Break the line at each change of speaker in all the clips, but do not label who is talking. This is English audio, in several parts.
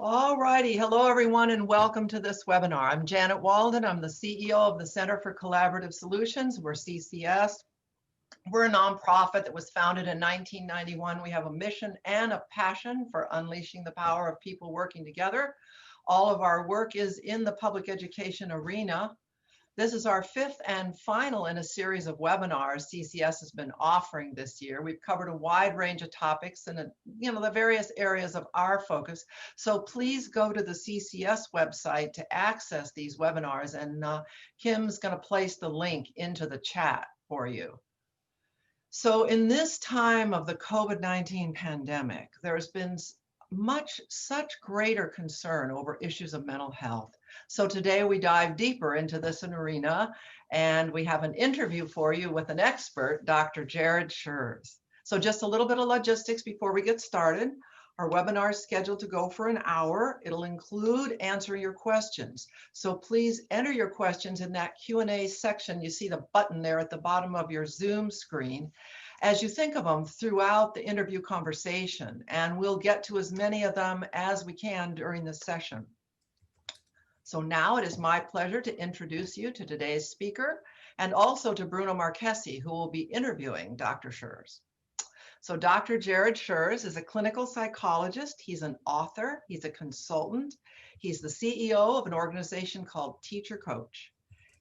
All righty. Hello, everyone, and welcome to this webinar. I'm Janet Walden. I'm the CEO of the Center for Collaborative Solutions. We're CCS. We're a nonprofit that was founded in 1991. We have a mission and a passion for unleashing the power of people working together. All of our work is in the public education arena. This is our fifth and final in a series of webinars CCS has been offering this year. We've covered a wide range of topics and the various areas of our focus. So please go to the CCS website to access these webinars, and Kim's going to place the link into the chat for you. So in this time of the COVID-19 pandemic, there's been such greater concern over issues of mental health. So today we dive deeper into this arena, and we have an interview for you with an expert, Dr. Scherz. So just a little bit of logistics before we get started. Our webinar is scheduled to go for an hour. It'll include answering your questions. So please enter your questions in that Q&A section. You see the button there at the bottom of your Zoom screen as you think of them throughout the interview conversation, and we'll get to as many of them as we can during this session. So now it is my pleasure to introduce you to today's speaker, and also to Bruno Marchesi, who will be interviewing Dr. Scherz. So Dr. Scherz is a clinical psychologist. He's an author. He's a consultant. He's the CEO of an organization called TeacherCoach.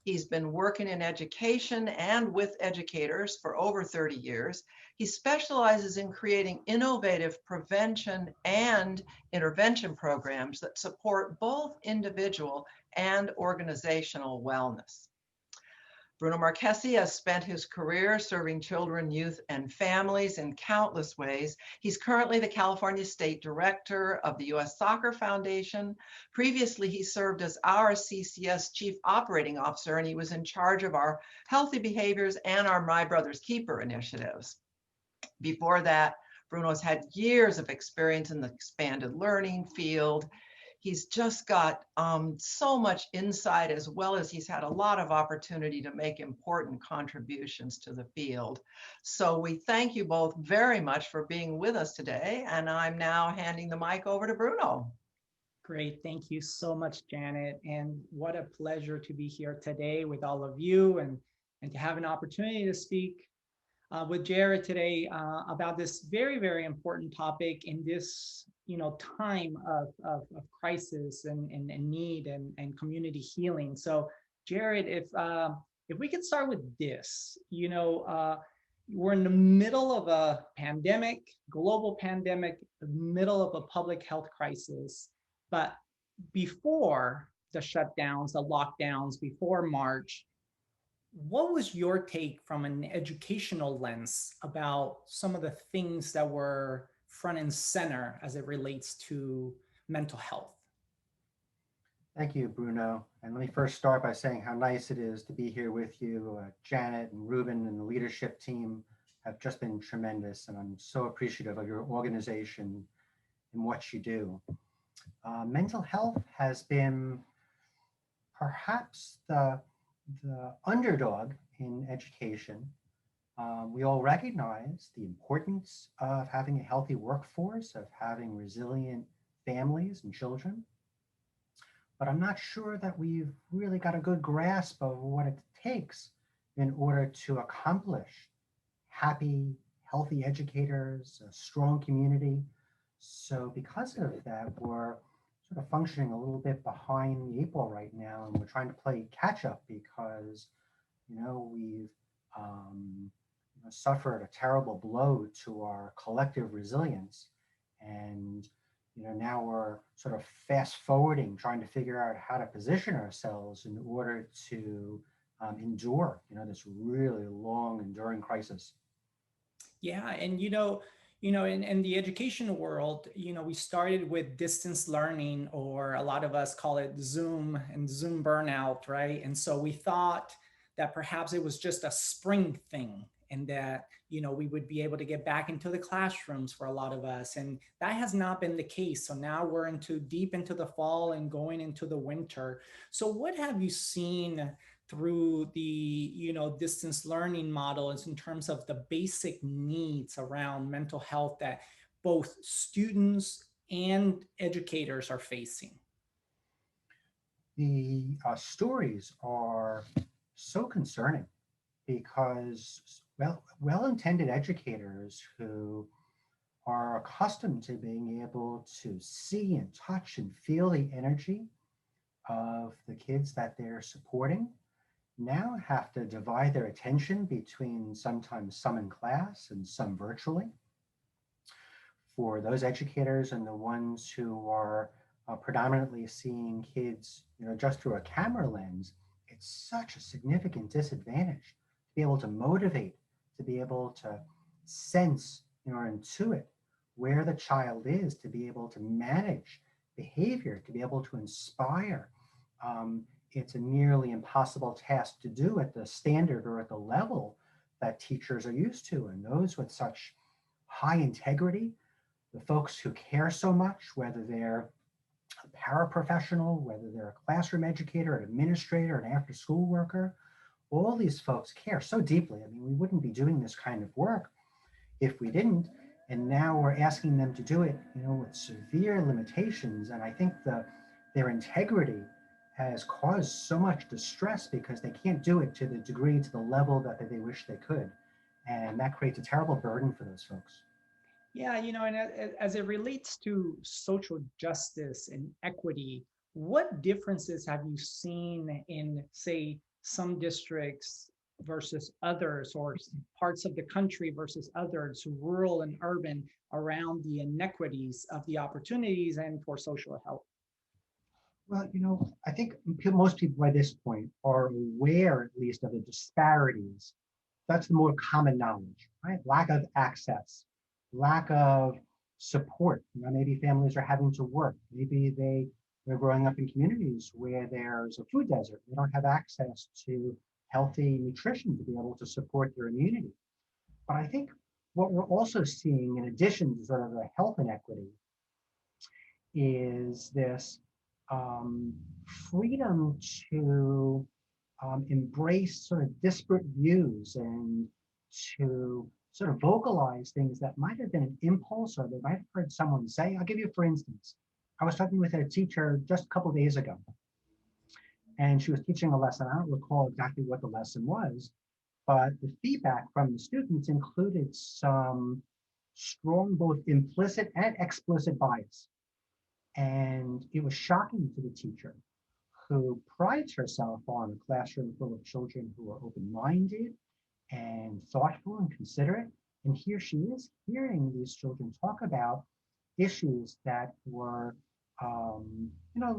He's been working in education and with educators for over 30 years. He specializes in creating innovative prevention and intervention programs that support both individual and organizational wellness. Bruno Marchesi has spent his career serving children, youth, and families in countless ways. He's currently the California State Director of the U.S. Soccer Foundation. Previously, he served as our CCS Chief Operating Officer, and he was in charge of our Healthy Behaviors and our My Brother's Keeper initiatives. Before that, Bruno's had years of experience in the expanded learning field. He's just got so much insight, as well as he's had a lot of opportunity to make important contributions to the field. So we thank you both very much for being with us today. And I'm now handing the mic over to Bruno.
Great. Thank you so much, Janet. And what a pleasure to be here today with all of you and to have an opportunity to speak with Jared today about this very, very important topic in this time of crisis and need and community healing. So Jared, if we could start with this, we're in the middle of a pandemic, global pandemic, the middle of a public health crisis. But before the shutdowns, the lockdowns, before March, what was your take from an educational lens about some of the things that were front and center as it relates to mental health?
Thank you, Bruno. And let me first start by saying how nice it is to be here with you. Janet and Ruben and the leadership team have just been tremendous, and I'm so appreciative of your organization and what you do. Mental health has been perhaps the underdog in education. We all recognize the importance of having a healthy workforce, of having resilient families and children. But I'm not sure that we've really got a good grasp of what it takes in order to accomplish happy, healthy educators, a strong community. So because of that, we're sort of functioning a little bit behind the eight ball right now, and we're trying to play catch up because, we've suffered a terrible blow to our collective resilience, and now we're sort of fast forwarding, trying to figure out how to position ourselves in order to endure, this really long, enduring crisis.
Yeah, and in the education world, we started with distance learning, or a lot of us call it Zoom and Zoom burnout, right? And so we thought that perhaps it was just a spring thing, and that, we would be able to get back into the classrooms for a lot of us. And that has not been the case. So now we're deep into the fall and going into the winter. So what have you seen through the distance learning models in terms of the basic needs around mental health that both students and educators are facing?
The stories are so concerning because well-intended educators who are accustomed to being able to see and touch and feel the energy of the kids that they're supporting now have to divide their attention between sometimes some in class and some virtually. For those educators and the ones who are predominantly seeing kids, just through a camera lens, it's such a significant disadvantage to be able to motivate, to be able to sense, or intuit where the child is, to be able to manage behavior, to be able to inspire. It's a nearly impossible task to do at the standard or at the level that teachers are used to. And those with such high integrity, the folks who care so much, whether they're a paraprofessional, whether they're a classroom educator, an administrator, an after-school worker, all these folks care so deeply. I mean, we wouldn't be doing this kind of work if we didn't. And now we're asking them to do it, with severe limitations. And I think their integrity has caused so much distress because they can't do it to the degree, to the level that they wish they could. And that creates a terrible burden for those folks.
Yeah, and as it relates to social justice and equity, what differences have you seen in, say, some districts versus others, or parts of the country versus others, rural and urban, around the inequities of the opportunities and for social help?
Well, I think most people by this point are aware, at least, of the disparities. That's the more common knowledge, right? Lack of access, lack of support. Maybe families are having to work. Maybe they're growing up in communities where there's a food desert. They don't have access to healthy nutrition to be able to support their immunity. But I think what we're also seeing, in addition to sort of the health inequity, is this freedom to embrace sort of disparate views and to sort of vocalize things that might have been an impulse or they might have heard someone say. I'll give you, for instance, I was talking with a teacher just a couple of days ago, and she was teaching a lesson. I don't recall exactly what the lesson was, but the feedback from the students included some strong, both implicit and explicit bias. And it was shocking to the teacher, who prides herself on a classroom full of children who are open-minded and thoughtful and considerate. And here she is hearing these children talk about issues that were,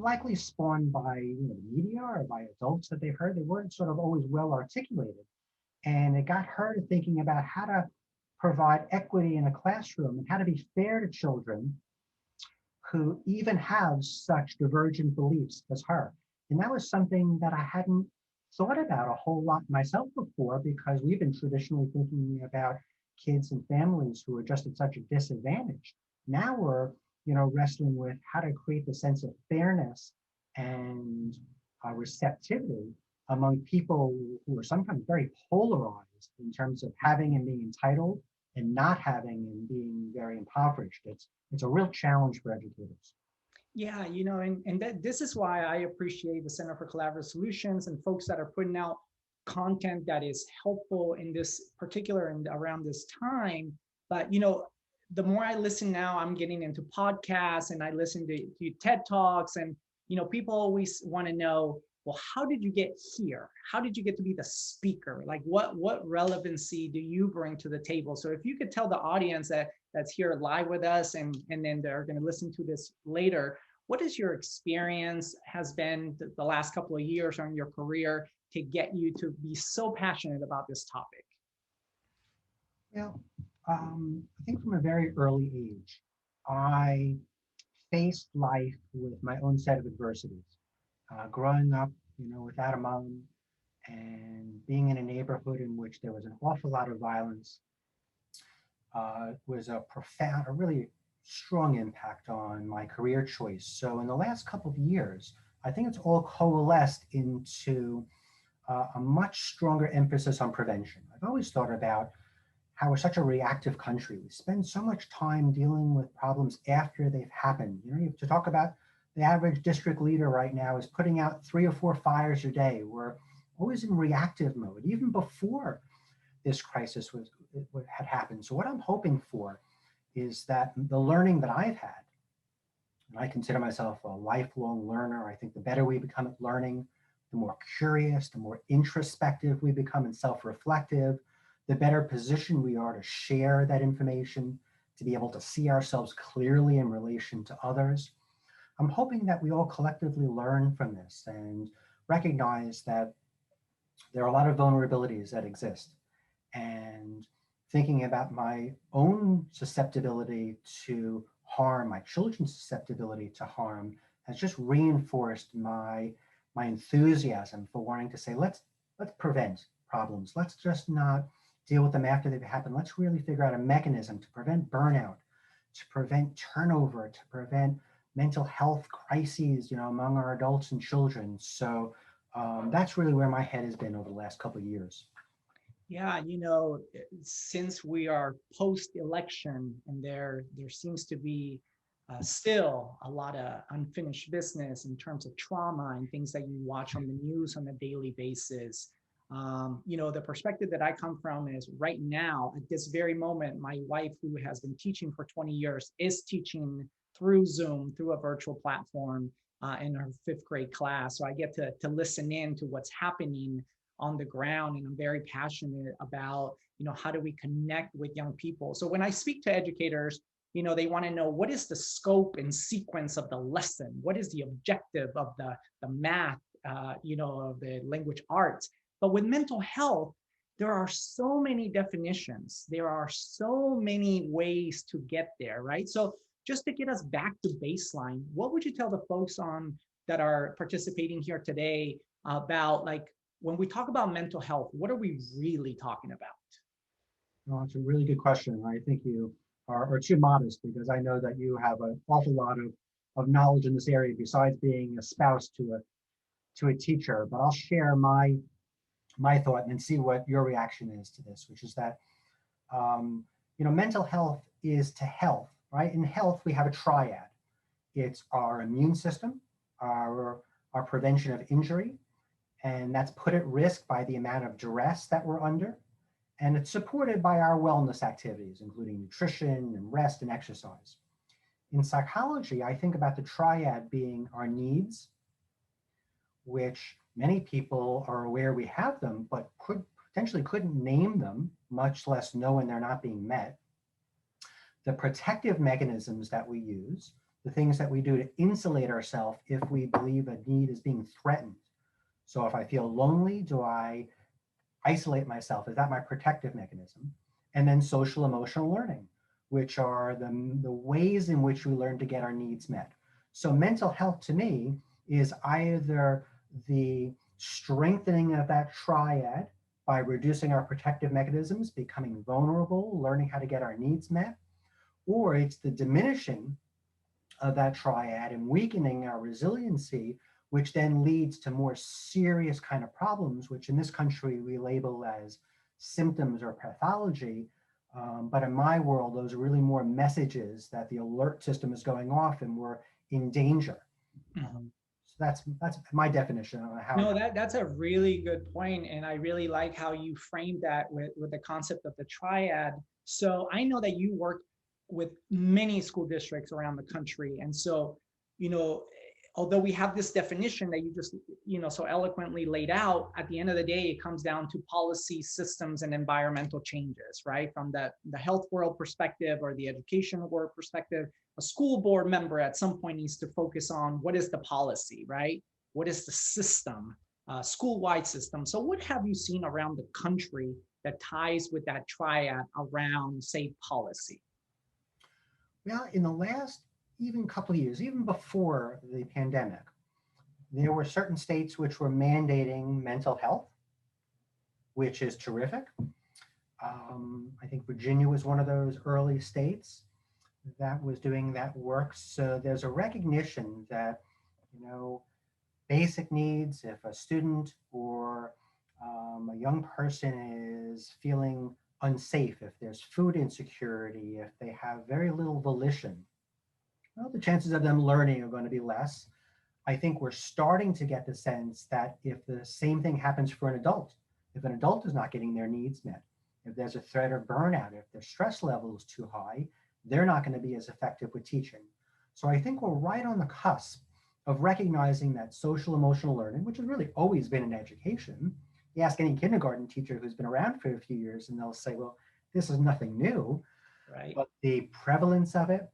likely spawned by media or by adults that they heard. They weren't sort of always well articulated. And it got her to thinking about how to provide equity in a classroom and how to be fair to children who even have such divergent beliefs as her. And that was something that I hadn't thought about a whole lot myself before, because we've been traditionally thinking about kids and families who are just at such a disadvantage. Now we're, wrestling with how to create the sense of fairness and receptivity among people who are sometimes very polarized in terms of having and being entitled and not having and being very impoverished. It's a real challenge for educators.
Yeah, this is why I appreciate the Center for Collaborative Solutions and folks that are putting out content that is helpful in this particular and around this time. But, the more I listen now, I'm getting into podcasts and I listen to TED Talks, and, people always want to know, well, how did you get here? How did you get to be the speaker? Like what relevancy do you bring to the table? So if you could tell the audience that's here live with us and then they're going to listen to this later, what is your experience has been the last couple of years on your career to get you to be so passionate about this topic?
I think from a very early age, I faced life with my own set of adversities. Growing up, without a mom and being in a neighborhood in which there was an awful lot of violence was a really strong impact on my career choice. So in the last couple of years, I think it's all coalesced into a much stronger emphasis on prevention. I've always thought about how we're such a reactive country. We spend so much time dealing with problems after they've happened. You know, to talk about the average district leader right now is putting out 3 or 4 fires a day. We're always in reactive mode, even before this crisis had happened. So what I'm hoping for is that the learning that I've had, and I consider myself a lifelong learner. I think the better we become at learning, the more curious, the more introspective we become and self-reflective, the better position we are to share that information, to be able to see ourselves clearly in relation to others. I'm hoping that we all collectively learn from this and recognize that there are a lot of vulnerabilities that exist. And thinking about my own susceptibility to harm, my children's susceptibility to harm, has just reinforced my enthusiasm for wanting to say, let's prevent problems. Let's just not deal with them after they've happened. Let's really figure out a mechanism to prevent burnout, to prevent turnover, to prevent mental health crises, among our adults and children. So that's really where my head has been over the last couple of years.
Yeah, since we are post-election and there seems to be still a lot of unfinished business in terms of trauma and things that you watch on the news on a daily basis. The perspective that I come from is right now, at this very moment, my wife, who has been teaching for 20 years, is teaching through Zoom, through a virtual platform in her 5th grade class. So I get to listen in to what's happening on the ground, and I'm very passionate about how do we connect with young people. So when I speak to educators, they want to know, what is the scope and sequence of the lesson? What is the objective of the math, of the language arts? But with mental health, there are so many definitions. There are so many ways to get there, right? So just to get us back to baseline, what would you tell the folks that are participating here today about, like, when we talk about mental health, what are we really talking about?
Well, it's a really good question. I think you are too modest, because I know that you have an awful lot of knowledge in this area besides being a spouse to a teacher. But I'll share my thought and then see what your reaction is to this, which is that mental health is to health, right? In health, we have a triad. It's our immune system, our prevention of injury, and that's put at risk by the amount of duress that we're under. And it's supported by our wellness activities, including nutrition and rest and exercise. In psychology, I think about the triad being our needs, which many people are aware we have them, but potentially couldn't name them, much less know when they're not being met. The protective mechanisms that we use, the things that we do to insulate ourselves if we believe a need is being threatened. So if I feel lonely, do I isolate myself? Is that my protective mechanism? And then social emotional learning, which are the ways in which we learn to get our needs met. So mental health to me is either the strengthening of that triad by reducing our protective mechanisms, becoming vulnerable, learning how to get our needs met, or it's the diminishing of that triad and weakening our resiliency, which then leads to more serious kind of problems, which in this country we label as symptoms or pathology. But in my world, those are really more messages that the alert system is going off and we're in danger. So that's my definition of how.
No, that's a really good point, and I really like how you framed that with the concept of the triad. So I know that you work with many school districts around the country, and so although we have this definition that you just so eloquently laid out, at the end of the day, it comes down to policy, systems, and environmental changes, right? From the health world perspective or the education world perspective, a school board member at some point needs to focus on what is the policy, right? What is the system, school-wide system? So what have you seen around the country that ties with that triad around, say, policy?
Well, in the last even couple of years, even before the pandemic, there were certain states which were mandating mental health, which is terrific. I think Virginia was one of those early states that was doing that work. So there's a recognition that, basic needs, if a student or a young person is feeling unsafe, if there's food insecurity, if they have very little volition, well, the chances of them learning are going to be less. I think we're starting to get the sense that if the same thing happens for an adult, if an adult is not getting their needs met, if there's a threat of burnout, if their stress level is too high, they're not going to be as effective with teaching. So I think we're right on the cusp of recognizing that social emotional learning, which has really always been in education. You ask any kindergarten teacher who's been around for a few years and they'll say, well, this is nothing new.
Right.
But the prevalence of it,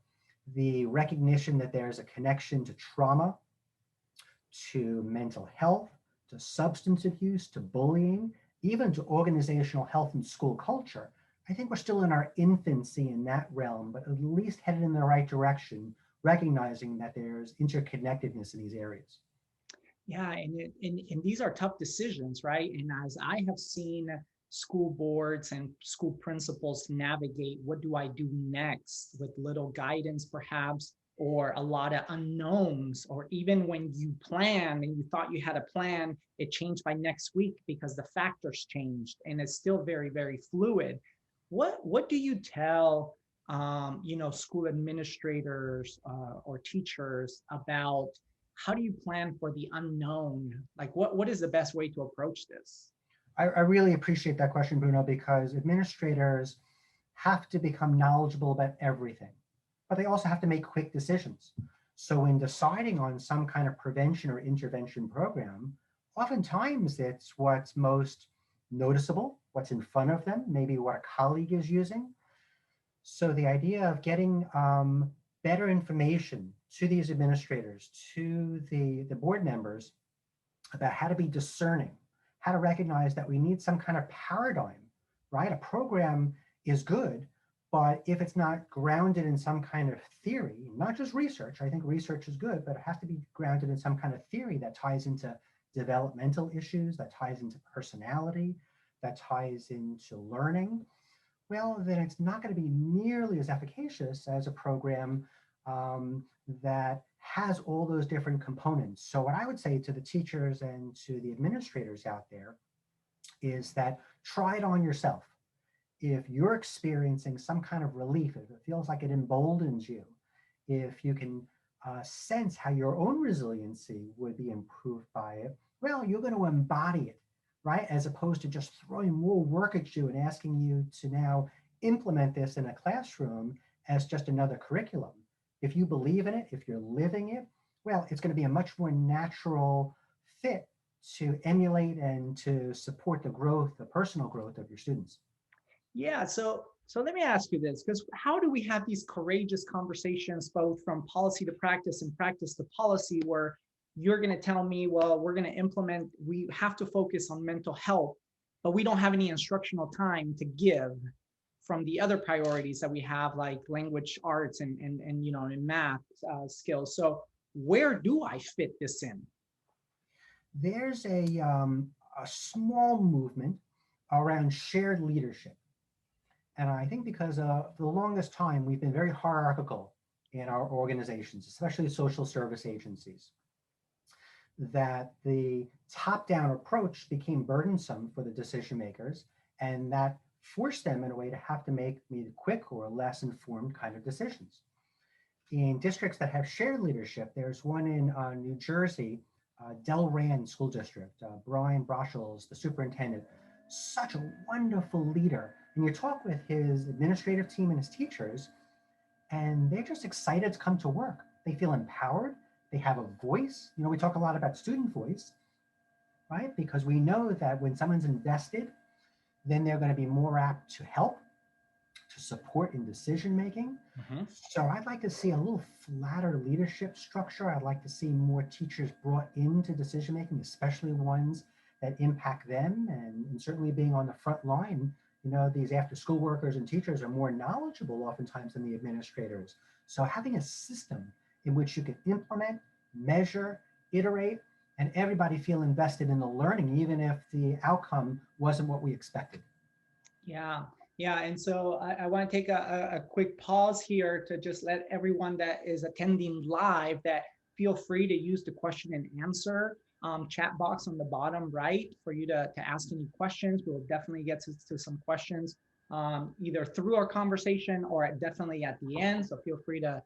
the recognition that there's a connection to trauma, to mental health, to substance abuse, to bullying, even to organizational health and school culture. I think we're still in our infancy in that realm, but at least headed in the right direction, recognizing that there's interconnectedness in these areas.
Yeah, and these are tough decisions, right? And as I have seen school boards and school principals navigate, what do I do next, with little guidance perhaps, or a lot of unknowns, or even when you plan and you thought you had a plan, it changed by next week because the factors changed and it's still very, very fluid. What do you tell school administrators or teachers about how do you plan for the unknown? Like what is the best way to approach this?
I really appreciate that question, Bruno, because administrators have to become knowledgeable about everything, but they also have to make quick decisions. So when deciding on some kind of prevention or intervention program, oftentimes it's what's most noticeable, what's in front of them, maybe what a colleague is using. So the idea of getting better information to these administrators, to the board members about how to be discerning, how to recognize that we need some kind of paradigm, right? A program is good, but if it's not grounded in some kind of theory, not just research, I think research is good, but it has to be grounded in some kind of theory that ties into developmental issues, that ties into personality, that ties into learning, well, then it's not going to be nearly as efficacious as a program that has all those different components. So what I would say to the teachers and to the administrators out there is that try it on yourself. If you're experiencing some kind of relief, if it feels like it emboldens you, if you can sense how your own resiliency would be improved by it, well, you're going to embody it, right? As opposed to just throwing more work at you and asking you to now implement this in a classroom as just another curriculum. If you believe in it, if you're living it, well, it's going to be a much more natural fit to emulate and to support the growth, the personal growth of your students.
Yeah, so let me ask you this, because how do we have these courageous conversations, both from policy to practice and practice to policy, where you're going to tell me, well, we're going to implement, we have to focus on mental health, but we don't have any instructional time to give from the other priorities that we have, like language arts and math skills. So where do I fit this in?
There's a small movement around shared leadership. And I think because for the longest time, we've been very hierarchical in our organizations, especially social service agencies, that the top-down approach became burdensome for the decision makers, and that forced them in a way to have to make either quick or less informed kind of decisions. In districts that have shared leadership, there's one in New Jersey, Del Rand School District. Brian Broschels, the superintendent, such a wonderful leader. And you talk with his administrative team and his teachers, and they're just excited to come to work. They feel empowered. They have a voice. You know, we talk a lot about student voice, right? Because we know that when someone's invested, then they're going to be more apt to help, to support in decision making. Mm-hmm. So I'd like to see a little flatter leadership structure. I'd like to see more teachers brought into decision making, especially ones that impact them, and certainly being on the front line. You know, these after school workers and teachers are more knowledgeable oftentimes than the administrators. So having a system in which you can implement, measure, iterate, and everybody feel invested in the learning, even if the outcome wasn't what we expected.
Yeah. And so I want to take a quick pause here to just let everyone that is attending live that feel free to use the question and answer chat box on the bottom right for you to ask any questions. We'll definitely get to some questions. either through our conversation or definitely at the end. So feel free to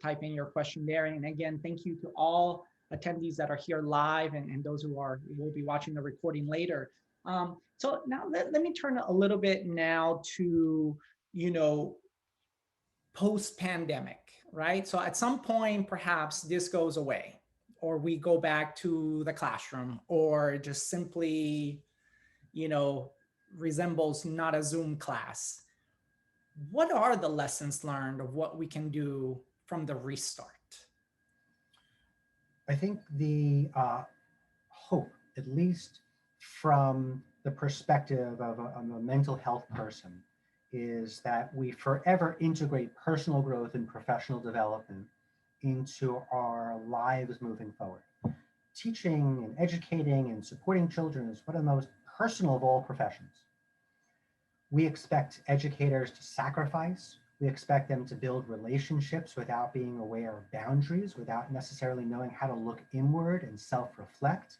type in your question there. And again, thank you to all attendees that are here live and those who will be watching the recording later. So now let me turn a little bit now to, post-pandemic, right? So at some point, perhaps this goes away, or we go back to the classroom, or just simply, resembles not a Zoom class. What are the lessons learned of what we can do from the restart?
I think the hope, at least from the perspective of a mental health person, is that we forever integrate personal growth and professional development into our lives moving forward. Teaching and educating and supporting children is one of the most personal of all professions. We expect educators to sacrifice. We expect them to build relationships without being aware of boundaries, without necessarily knowing how to look inward and self-reflect.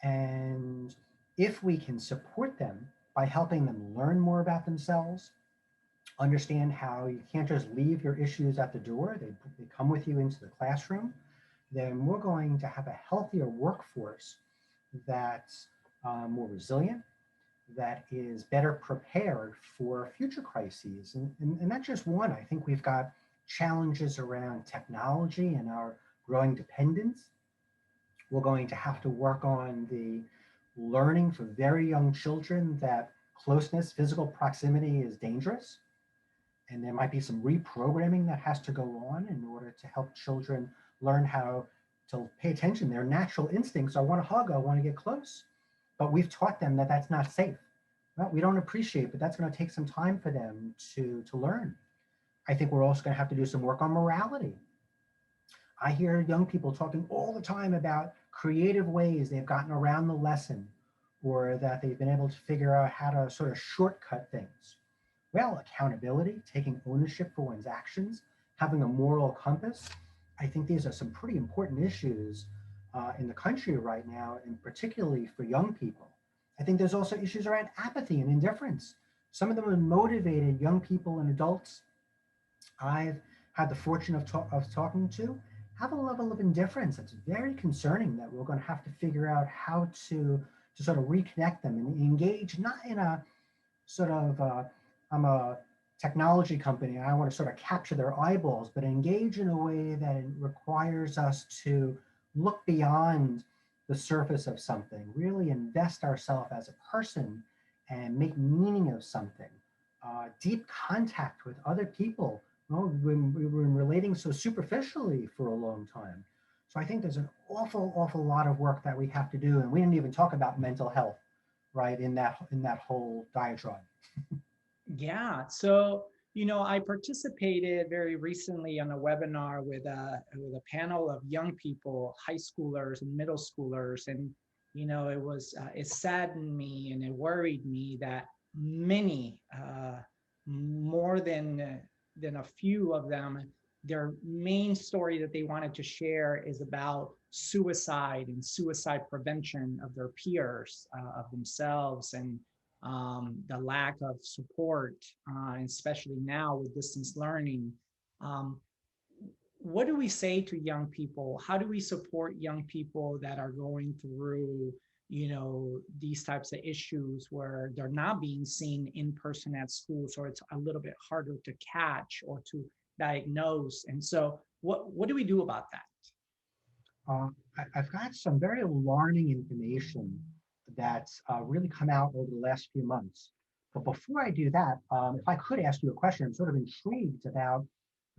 And if we can support them by helping them learn more about themselves, understand how you can't just leave your issues at the door, they come with you into the classroom, then we're going to have a healthier workforce that's more resilient, that is better prepared for future crises. And not just one. I think we've got challenges around technology and our growing dependence. We're going to have to work on the learning for very young children that closeness, physical proximity is dangerous. And there might be some reprogramming that has to go on in order to help children learn how to pay attention. Their natural instincts are, I want to hug, I want to get close. But we've taught them that that's not safe. Well, we don't appreciate, but that's going to take some time for them to learn. I think we're also going to have to do some work on morality. I hear young people talking all the time about creative ways they've gotten around the lesson, or that they've been able to figure out how to sort of shortcut things. Well, accountability, taking ownership for one's actions, having a moral compass. I think these are some pretty important issues in the country right now, and particularly for young people. I think there's also issues around apathy and indifference. Some of the most motivated young people and adults I've had the fortune of talking to have a level of indifference that's very concerning, that we're going to have to figure out how to sort of reconnect them and engage, not in a sort of, I'm a technology company, I want to sort of capture their eyeballs, but engage in a way that it requires us to look beyond the surface of something, really invest ourselves as a person and make meaning of something. Deep contact with other people. When we were relating so superficially for a long time. So I think there's an awful lot of work that we have to do. And we didn't even talk about mental health, right, in that whole diatribe.
Yeah, so, I participated very recently on a webinar with a panel of young people, high schoolers and middle schoolers. And, it saddened me and it worried me that many, more than a few of them, their main story that they wanted to share is about suicide and suicide prevention of their peers, of themselves, and the lack of support, especially now with distance learning. What do we say to young people? How do we support young people that are going through, these types of issues where they're not being seen in person at school, so it's a little bit harder to catch or to diagnose? And so what do we do about that?
I've got some very alarming information that's really come out over the last few months. But before I do that, if I could ask you a question, I'm sort of intrigued about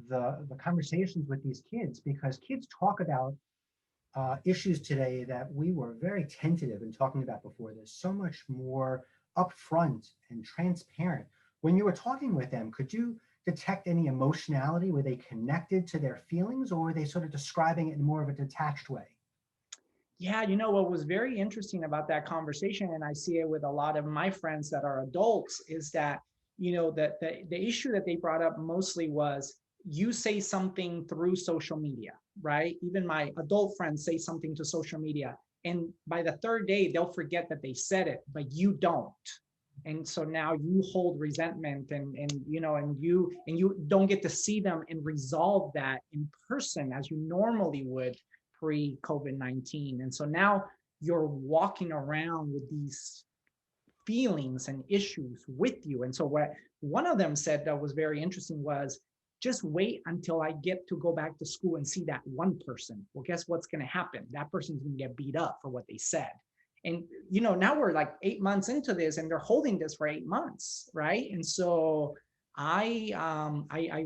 the conversations with these kids, because kids talk about issues today that we were very tentative in talking about before. There's so much more upfront and transparent. When you were talking with them, could you detect any emotionality? Were they connected to their feelings, or were they sort of describing it in more of a detached way?
Yeah, what was very interesting about that conversation, and I see it with a lot of my friends that are adults, is that, that the issue that they brought up mostly was, you say something through social media, right? Even my adult friends say something to social media, and by the third day, they'll forget that they said it, but you don't. And so now you hold resentment and you don't get to see them and resolve that in person as you normally would pre-COVID-19. And so now you're walking around with these feelings and issues with you. And so what one of them said that was very interesting was, just wait until I get to go back to school and see that one person. Well, guess what's going to happen? That person's going to get beat up for what they said. And, now we're like 8 months into this and they're holding this for 8 months. Right. And so I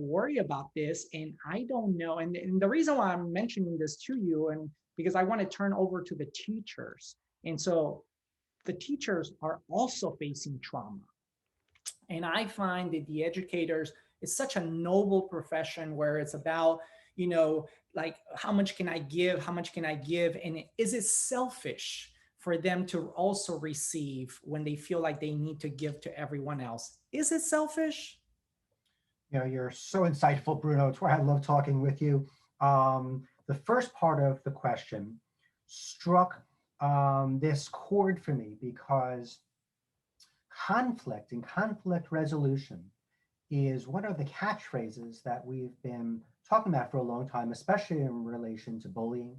worry about this and I don't know. And the reason why I'm mentioning this to you, and because I want to turn over to the teachers. And so the teachers are also facing trauma. And I find that the educators is such a noble profession where it's about, like, how much can I give? How much can I give? And is it selfish for them to also receive when they feel like they need to give to everyone else? Is it selfish?
You're so insightful, Bruno. It's why I love talking with you. The first part of the question struck this chord for me because conflict and conflict resolution is one of the catchphrases that we've been talking about for a long time, especially in relation to bullying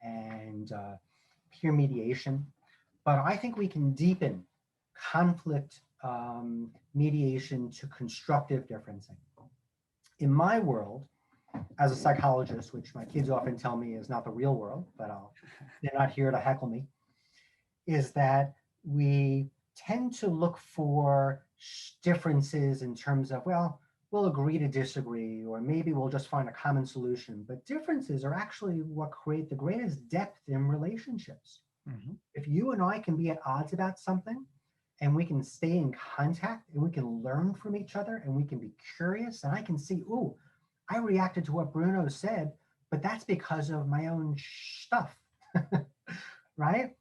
and peer mediation. But I think we can deepen conflict mediation to constructive differencing. In my world, as a psychologist, which my kids often tell me is not the real world, but they're not here to heckle me, is that we tend to look for differences in terms of, well, we'll agree to disagree, or maybe we'll just find a common solution. But differences are actually what create the greatest depth in relationships. Mm-hmm. If you and I can be at odds about something, and we can stay in contact, and we can learn from each other, and we can be curious, and I can see, ooh, I reacted to what Bruno said, but that's because of my own stuff, right?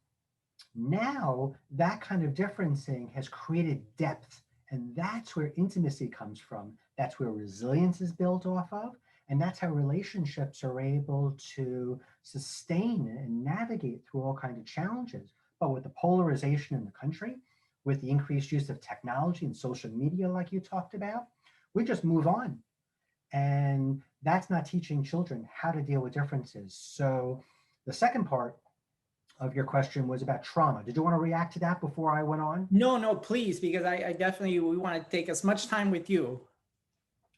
Now, that kind of differencing has created depth, and that's where intimacy comes from. That's where resilience is built off of, and that's how relationships are able to sustain and navigate through all kinds of challenges. But with the polarization in the country, with the increased use of technology and social media like you talked about, we just move on. And that's not teaching children how to deal with differences. So the second part of your question was about trauma. Did you want to react to that before I went on?
No, please, because I definitely, we want to take as much time with you.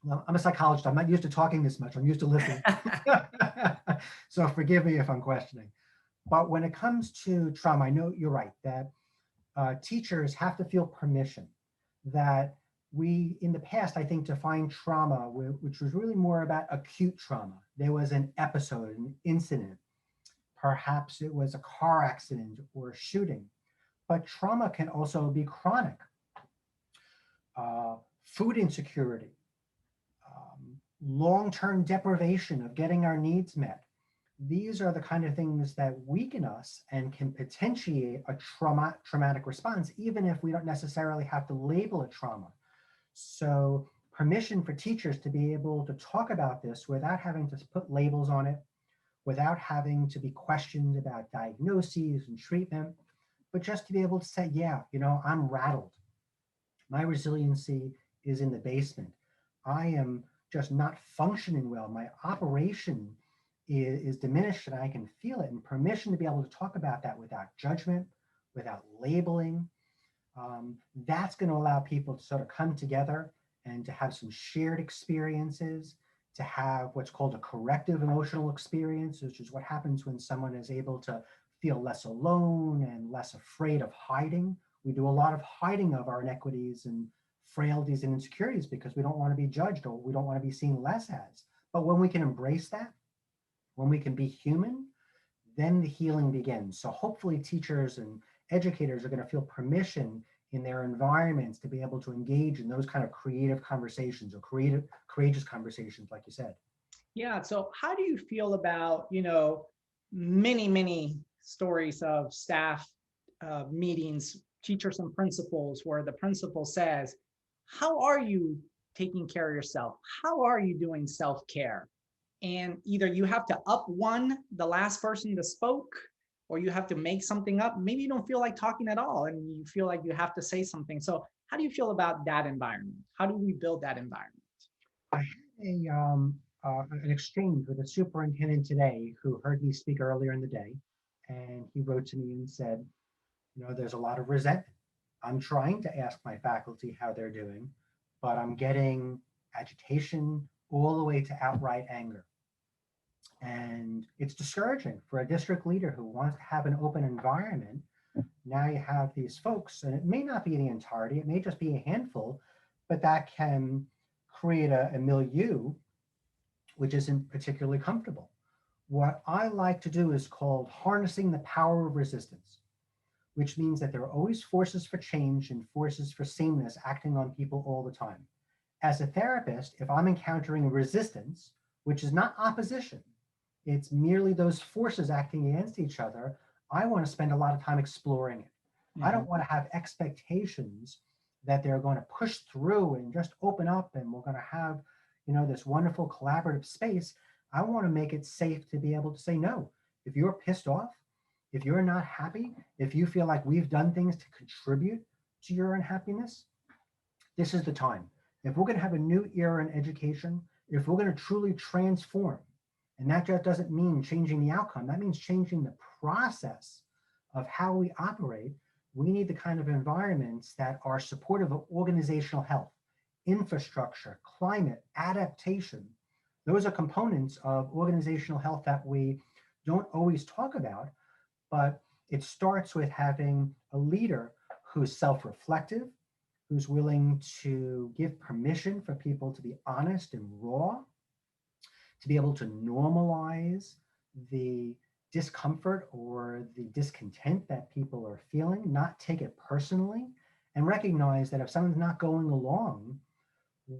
Well, I'm a psychologist. I'm not used to talking this much. I'm used to listening. So forgive me if I'm questioning. But when it comes to trauma, I know you're right, that teachers have to feel permission. That we, in the past, I think, defined trauma, which was really more about acute trauma. There was an episode, an incident. Perhaps it was a car accident or a shooting. But trauma can also be chronic. Food insecurity, long-term deprivation of getting our needs met. These are the kind of things that weaken us and can potentiate a traumatic response, even if we don't necessarily have to label it trauma. So permission for teachers to be able to talk about this without having to put labels on it, without having to be questioned about diagnoses and treatment, but just to be able to say, yeah, I'm rattled. My resiliency is in the basement. I am just not functioning well. My operation is diminished and I can feel it. And permission to be able to talk about that without judgment, without labeling. That's going to allow people to sort of come together and to have some shared experiences, to have what's called a corrective emotional experience, which is what happens when someone is able to feel less alone and less afraid of hiding. We do a lot of hiding of our inequities and frailties and insecurities because we don't want to be judged or we don't want to be seen less as. But when we can embrace that, when we can be human, then the healing begins. So hopefully teachers and educators are going to feel permission in their environments to be able to engage in those kind of creative conversations or courageous conversations, like you said.
Yeah. So how do you feel about, many stories of staff meetings, teachers and principals, where the principal says, how are you taking care of yourself? How are you doing self-care? And either you have to up one, the last person that spoke, or you have to make something up. Maybe you don't feel like talking at all and you feel like you have to say something. So how do you feel about that environment? How do we build that environment?
I had an exchange with a superintendent today who heard me speak earlier in the day, and he wrote to me and said, there's a lot of resentment. I'm trying to ask my faculty how they're doing, but I'm getting agitation all the way to outright anger. And it's discouraging for a district leader who wants to have an open environment. Now you have these folks, and it may not be the entirety, it may just be a handful, but that can create a milieu which isn't particularly comfortable. What I like to do is called harnessing the power of resistance, which means that there are always forces for change and forces for sameness acting on people all the time. As a therapist, if I'm encountering resistance, which is not opposition, it's merely those forces acting against each other, I want to spend a lot of time exploring it. Mm-hmm. I don't want to have expectations that they're going to push through and just open up and we're going to have, this wonderful collaborative space. I want to make it safe to be able to say no. If you're pissed off, if you're not happy, if you feel like we've done things to contribute to your unhappiness, this is the time. If we're going to have a new era in education, if we're going to truly transform, and that just doesn't mean changing the outcome, that means changing the process of how we operate, we need the kind of environments that are supportive of organizational health, infrastructure, climate, adaptation. Those are components of organizational health that we don't always talk about, but it starts with having a leader who's self-reflective, who's willing to give permission for people to be honest and raw, to be able to normalize the discomfort or the discontent that people are feeling, not take it personally, and recognize that if someone's not going along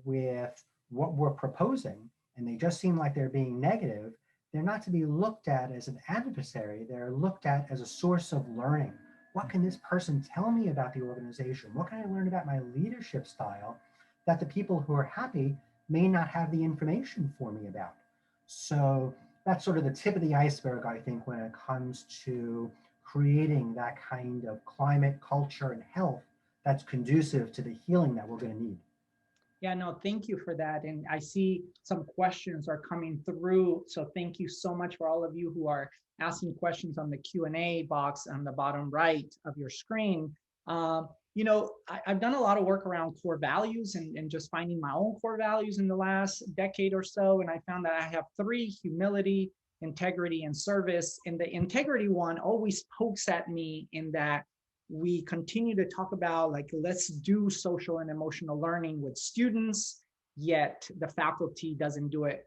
with what we're proposing and they just seem like they're being negative, they're not to be looked at as an adversary, they're looked at as a source of learning. What can this person tell me about the organization? What can I learn about my leadership style that the people who are happy may not have the information for me about? So that's sort of the tip of the iceberg, I think, when it comes to creating that kind of climate, culture, and health that's conducive to the healing that we're going to need.
Yeah, no, thank you for that. And I see some questions are coming through. So thank you so much for all of you who are asking questions on the Q&A box on the bottom right of your screen. I've done a lot of work around core values and just finding my own core values in the last decade or so. And I found that I have 3: humility, integrity, and service. And the integrity one always pokes at me in that we continue to talk about, like, let's do social and emotional learning with students, yet the faculty doesn't do it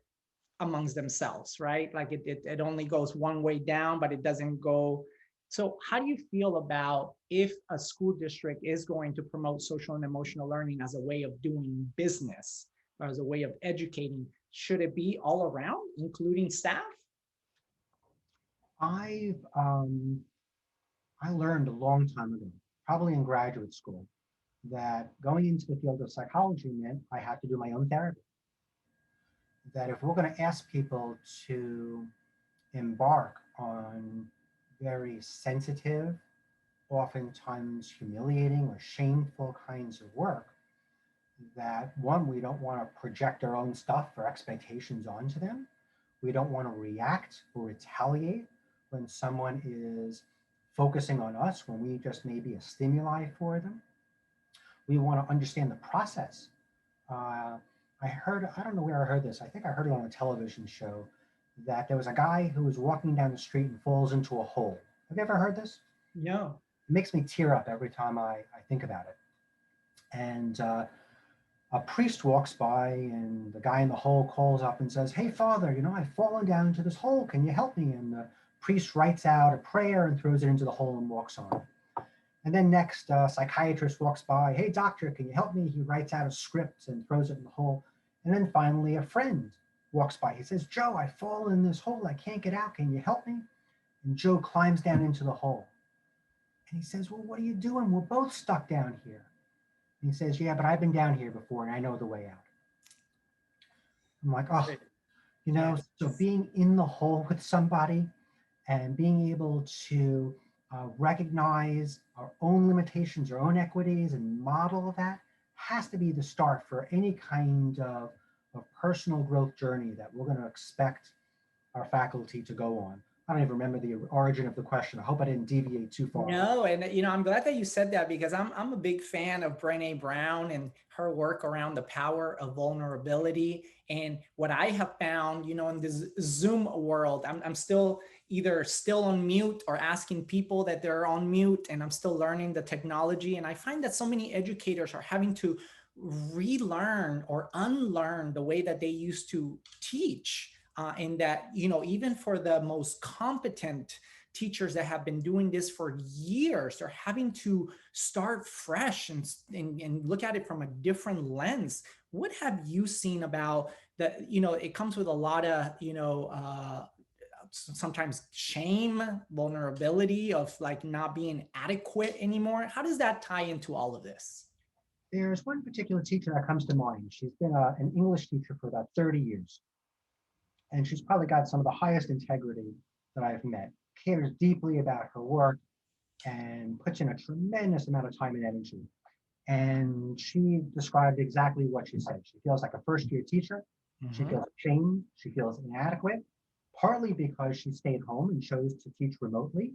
amongst themselves, right? Like it only goes one way down, but it doesn't go. So how do you feel about if a school district is going to promote social and emotional learning as a way of doing business or as a way of educating? Should it be all around, including staff?
I learned a long time ago, probably in graduate school, that going into the field of psychology meant I had to do my own therapy. That if we're going to ask people to embark on very sensitive, oftentimes humiliating or shameful kinds of work, that one, we don't want to project our own stuff or expectations onto them. We don't want to react or retaliate when someone is focusing on us, when we just may be a stimuli for them. We want to understand the process. I don't know where I heard this. I think I heard it on a television show, that there was a guy who was walking down the street and falls into a hole. Have you ever heard this?
No.
It makes me tear up every time I think about it. And a priest walks by and the guy in the hole calls up and says, "Hey, Father, I've fallen down into this hole. Can you help me?" And the priest writes out a prayer and throws it into the hole and walks on. And then next, a psychiatrist walks by. "Hey, doctor, can you help me?" He writes out a script and throws it in the hole. And then finally, a friend walks by. He says, "Joe, I've fallen in this hole. I can't get out. Can you help me?" And Joe climbs down into the hole. And he says, "Well, what are you doing? We're both stuck down here." And he says, "Yeah, but I've been down here before and I know the way out." I'm like, oh, so being in the hole with somebody and being able to recognize our own limitations, our own equities, and model that has to be the start for any kind of personal growth journey that we're going to expect our faculty to go on. I don't even remember the origin of the question. I hope I didn't deviate too far.
No, and I'm glad that you said that, because I'm a big fan of Brené Brown and her work around the power of vulnerability. And what I have found, in this Zoom world, I'm still either on mute or asking people that they're on mute, and I'm still learning the technology. And I find that so many educators are having to relearn or unlearn the way that they used to teach. And that, even for the most competent teachers that have been doing this for years, they're having to start fresh and look at it from a different lens. What have you seen about that? It comes with a lot of, sometimes shame, vulnerability of like not being adequate anymore. How does that tie into all of this?
There's one particular teacher that comes to mind. She's been an English teacher for about 30 years. And she's probably got some of the highest integrity that I've met, cares deeply about her work, and puts in a tremendous amount of time and energy. And she described exactly what she said. She feels like a first-year teacher. Mm-hmm. She feels ashamed. She feels inadequate, partly because she stayed home and chose to teach remotely,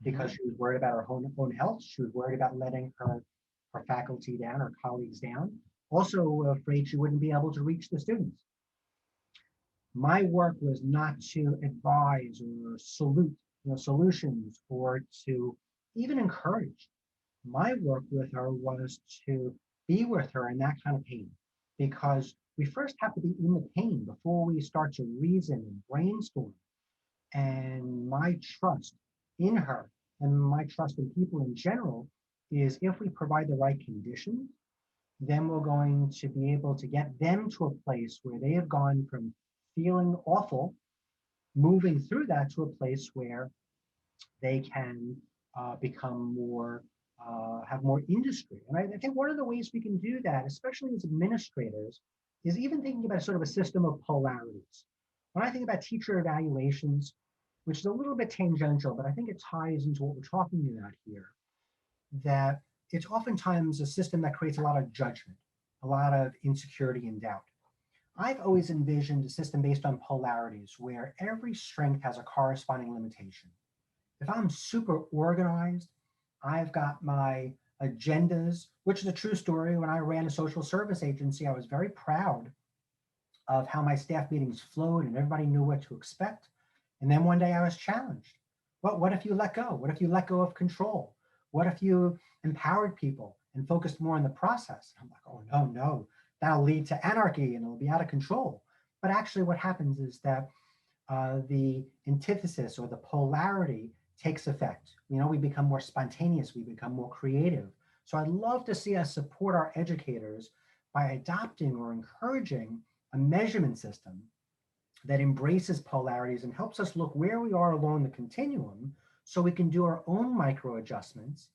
because she was worried about her own health. She was worried about letting her faculty down, her colleagues down. Also afraid she wouldn't be able to reach the students. My work was not to advise or solutions or to even encourage. My work with her was to be with her in that kind of pain, because we first have to be in the pain before we start to reason and brainstorm. And my trust in her and my trust in people in general is, if we provide the right conditions, then we're going to be able to get them to a place where they have gone from feeling awful, moving through that to a place where they can become more, have more industry. And I think one of the ways we can do that, especially as administrators, is even thinking about sort of a system of polarities. When I think about teacher evaluations, which is a little bit tangential, but I think it ties into what we're talking about here, that it's oftentimes a system that creates a lot of judgment, a lot of insecurity and doubt. I've always envisioned a system based on polarities where every strength has a corresponding limitation. If I'm super organized, I've got my agendas, which is a true story. When I ran a social service agency, I was very proud of how my staff meetings flowed and everybody knew what to expect. And then one day I was challenged. What if you let go? What if you let go of control? What if you empowered people and focused more on the process? I'm like, oh, no, that'll lead to anarchy and it'll be out of control. But actually what happens is that the antithesis or the polarity takes effect. We become more spontaneous, we become more creative. So I'd love to see us support our educators by adopting or encouraging a measurement system that embraces polarities and helps us look where we are along the continuum, so we can do our own micro adjustments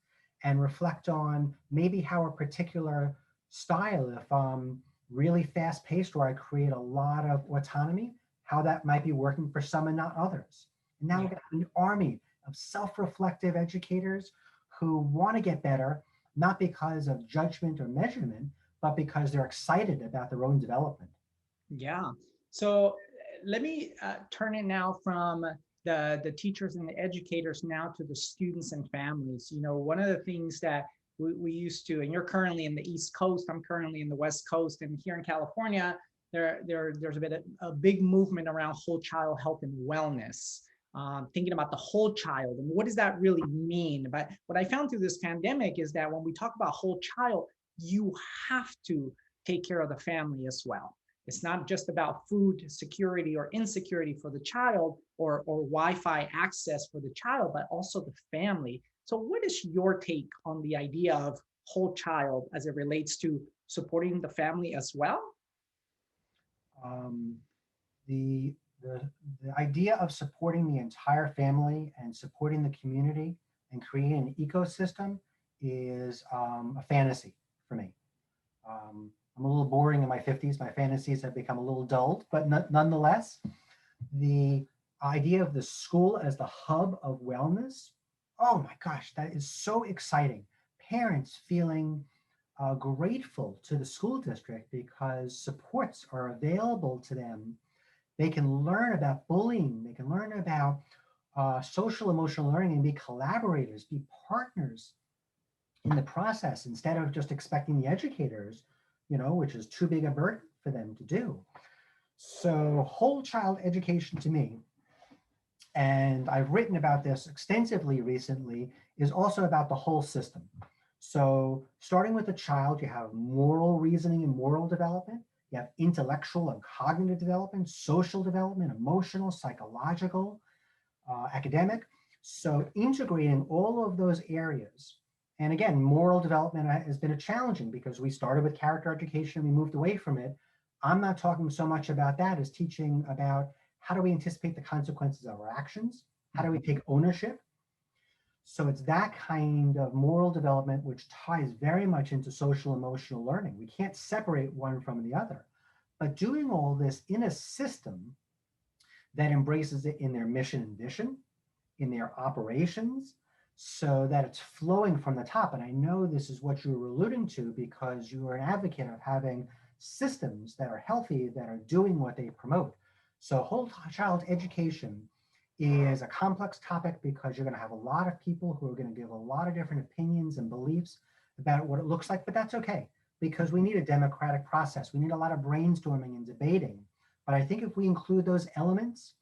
and reflect on maybe how a particular style, if I'm really fast paced or I create a lot of autonomy, how that might be working for some and not others. And now we've got an army of self-reflective educators who want to get better, not because of judgment or measurement, but because they're excited about their own development.
Yeah. So let me turn it now from the teachers and the educators now to the students and families. One of the things that we used to, and you're currently in the East Coast, I'm currently in the West Coast, and here in California, there's a big movement around whole child health and wellness, thinking about the whole child and what does that really mean. But what I found through this pandemic is that when we talk about whole child, you have to take care of the family as well. It's not just about food security or insecurity for the child or Wi-Fi access for the child, but also the family. So what is your take on the idea of whole child as it relates to supporting the family as well?
The idea of supporting the entire family and supporting the community and creating an ecosystem is a fantasy for me. I'm a little boring in my 50s. My fantasies have become a little dulled, but nonetheless, the idea of the school as the hub of wellness, oh my gosh, that is so exciting. Parents feeling grateful to the school district because supports are available to them. They can learn about bullying. They can learn about social emotional learning and be collaborators, be partners in the process instead of just expecting the educators, which is too big a burden for them to do. So whole child education to me, and I've written about this extensively recently, is also about the whole system. So starting with the child, you have moral reasoning and moral development. You have intellectual and cognitive development, social development, emotional, psychological, academic. So integrating all of those areas. And again, moral development has been a challenging because we started with character education, we moved away from it. I'm not talking so much about that as teaching about how do we anticipate the consequences of our actions? How do we take ownership? So it's that kind of moral development which ties very much into social emotional learning. We can't separate one from the other. But doing all this in a system that embraces it in their mission and vision, in their operations, so that it's flowing from the top. And I know this is what you were alluding to because you are an advocate of having systems that are healthy, that are doing what they promote. So whole child education is a complex topic because you're going to have a lot of people who are going to give a lot of different opinions and beliefs about what it looks like, but that's okay because we need a democratic process. We need a lot of brainstorming and debating. But I think if we include those elements,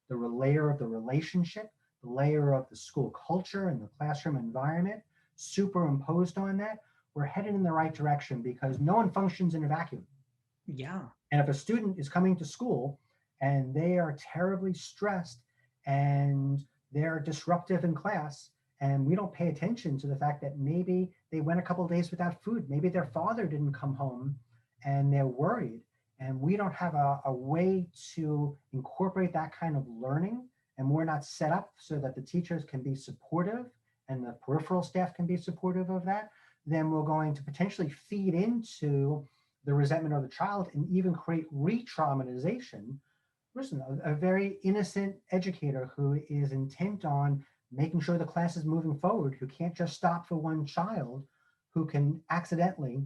the layer of the relationship, the layer of the school culture and the classroom environment superimposed on that, we're headed in the right direction because no one functions in a vacuum.
Yeah.
And if a student is coming to school and they are terribly stressed and they're disruptive in class, and we don't pay attention to the fact that maybe they went a couple of days without food, maybe their father didn't come home and they're worried, and we don't have a way to incorporate that kind of learning, and we're not set up so that the teachers can be supportive and the peripheral staff can be supportive of that, then we're going to potentially feed into the resentment of the child and even create re-traumatization. Listen, a very innocent educator who is intent on making sure the class is moving forward, who can't just stop for one child, who can accidentally,